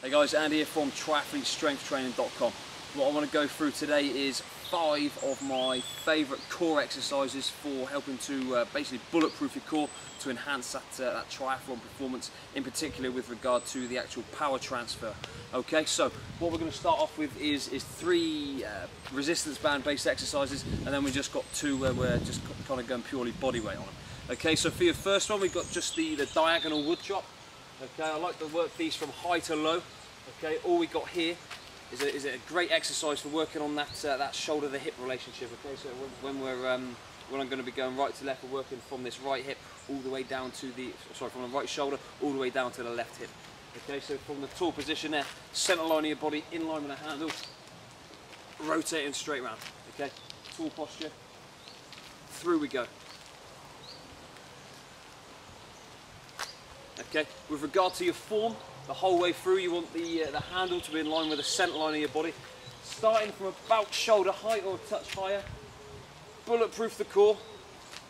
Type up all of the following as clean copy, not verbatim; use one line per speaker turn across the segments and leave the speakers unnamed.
Hey guys, Andy here from triathletestrengthtraining.com. What I want to go through today is 5 of my favourite core exercises for helping to basically bulletproof your core to enhance that triathlon performance, in particular with regard to the actual power transfer. Okay, so what we're going to start off with is 3 resistance band based exercises, and then we've just got 2 where we're just kind of going purely body weight on them. Okay, so for your first one we've got just the diagonal wood chop. Okay, I like to work these from high to low. Okay, all we got here is a great exercise for working on that shoulder to hip relationship. Okay, so when I'm going to be going right to left, we're working from this right hip all the way down to from the right shoulder all the way down to the left hip. Okay, so from the tall position there, center line of your body in line with the handle, rotating straight round. Okay, tall posture, through we go. Okay, with regard to your form, the whole way through you want the handle to be in line with the centre line of your body. Starting from about shoulder height or a touch higher, bulletproof the core,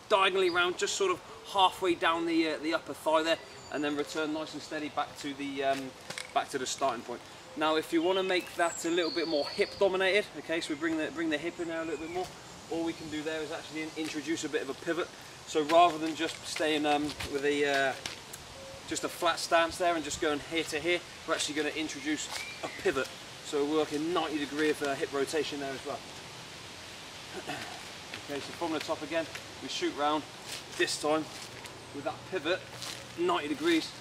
diagonally round, just sort of halfway down the upper thigh there, and then return nice and steady back to the starting point. Now if you want to make that a little bit more hip dominated, okay, so we bring the hip in there a little bit more, all we can do there is actually introduce a bit of a pivot. So rather than just staying with just a flat stance there and just going here to here, we're actually going to introduce a pivot. So we're working 90 degree of hip rotation there as well. Okay, so from the top again, we shoot round, this time with that pivot, 90 degrees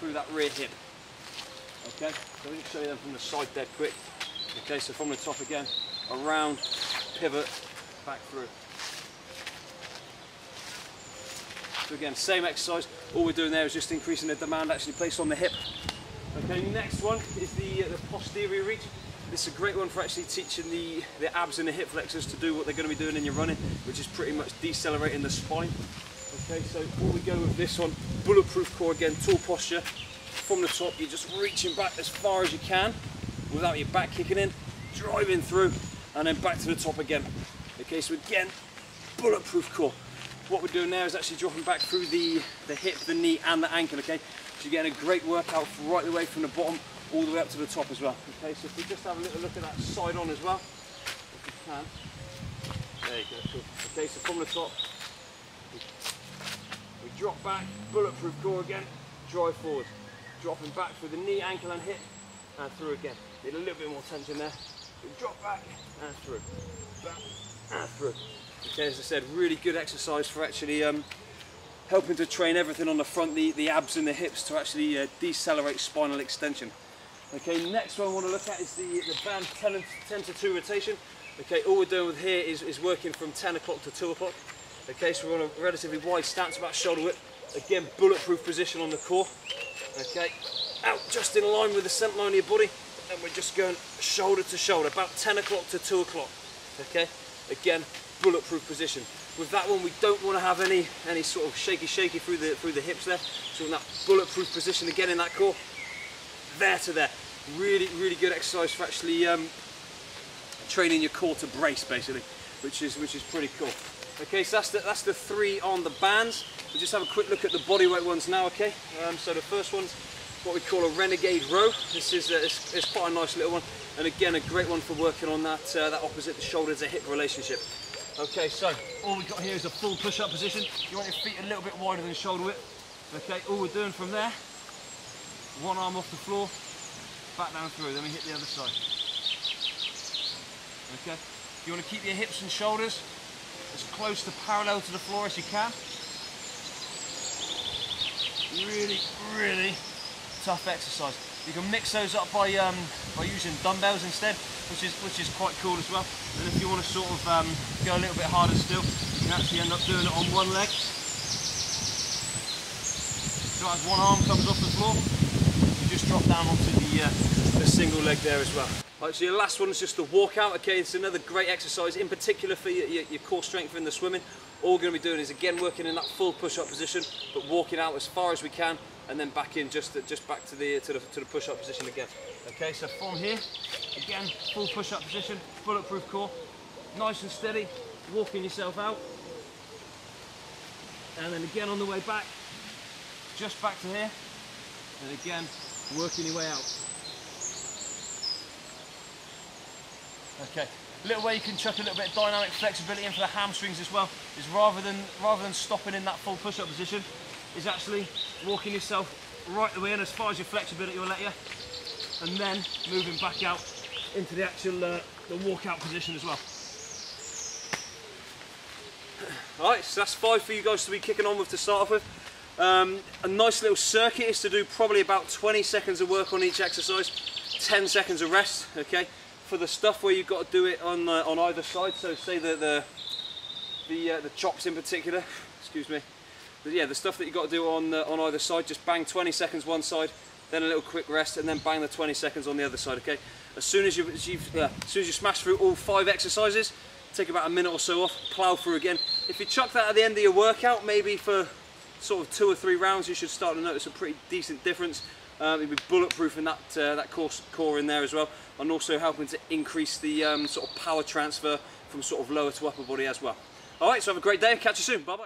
through that rear hip. Okay, so let me show you them from the side dead quick. Okay, so from the top again, around, pivot, back through. So again, same exercise, all we're doing there is just increasing the demand actually placed on the hip. Okay, next one is the posterior reach. This is a great one for actually teaching the abs and the hip flexors to do what they're going to be doing in your running, which is pretty much decelerating the spine. Okay, so all we go with this one, bulletproof core again, tall posture. From the top, you're just reaching back as far as you can without your back kicking in, driving through, and then back to the top again. Okay, so again, bulletproof core. What we're doing now is actually dropping back through the hip, the knee and the ankle, okay? So you're getting a great workout right the way from the bottom all the way up to the top as well. Okay, so if we just have a little look at that side on as well, if you can. There you go, cool. Okay, so from the top, we drop back, bulletproof core again, drive forward. Dropping back through the knee, ankle and hip, and through again. Need a little bit more tension there. We drop back and through, back and through. Okay, as I said, really good exercise for actually helping to train everything on the front, the abs and the hips to actually decelerate spinal extension. Okay, next one I want to look at is the band 10 to 2 rotation. Okay, all we're doing with here is working from 10 o'clock to 2 o'clock. Okay, so we're on a relatively wide stance, about shoulder width. Again, bulletproof position on the core. Okay, out just in line with the centre line of your body, and we're just going shoulder to shoulder, about 10 o'clock to 2 o'clock. Okay, again, bulletproof position. With that one, we don't want to have any sort of shaky through the hips there. So in that bulletproof position again in that core, there to there. Really good exercise for actually training your core to brace basically, which is pretty cool. Okay, so that's the 3 on the bands. We'll just have a quick look at the bodyweight ones now. Okay, so the first one's what we call a renegade row. This is it's quite a nice little one, and again a great one for working on that opposite the shoulder to hip relationship. Okay, so all we've got here is a full push-up position. You want your feet a little bit wider than shoulder width. Okay, all we're doing from there, one arm off the floor, back down through, then we hit the other side. Okay, you want to keep your hips and shoulders as close to parallel to the floor as you can. Really tough exercise. You can mix those up by using dumbbells instead, which is quite cool as well. And if you want to sort of go a little bit harder still, you can actually end up doing it on one leg. So as one arm comes off the floor, you just drop down onto the single leg there as well. Right, so your last one is just the walkout. Okay, it's another great exercise, in particular for your core strength in the swimming. All we're going to be doing is again working in that full push-up position, but walking out as far as we can, and then back in just back to the push-up position again. Okay, so from here, again, full push-up position, bulletproof core, nice and steady, walking yourself out, and then again on the way back, just back to here, and again, working your way out. Okay. A little way you can chuck a little bit of dynamic flexibility in for the hamstrings as well is rather than stopping in that full push-up position, is actually walking yourself right the way in as far as your flexibility will let you, and then moving back out into the actual the walkout position as well. Alright, so that's 5 for you guys to be kicking on with to start off with. A nice little circuit is to do probably about 20 seconds of work on each exercise, 10 seconds of rest, okay? For the stuff where you've got to do it on either side, so say the chops in particular, excuse me, but yeah, the stuff that you've got to do on either side, just bang 20 seconds one side, then a little quick rest, and then bang the 20 seconds on the other side, okay? As soon as you smash through all 5 exercises, take about a minute or so off, plough through again. If you chuck that at the end of your workout, maybe for sort of 2 or 3 rounds, you should start to notice a pretty decent difference. You'll be bulletproofing that core in there as well, and also helping to increase the sort of power transfer from sort of lower to upper body as well. Alright, so have a great day, catch you soon, bye bye.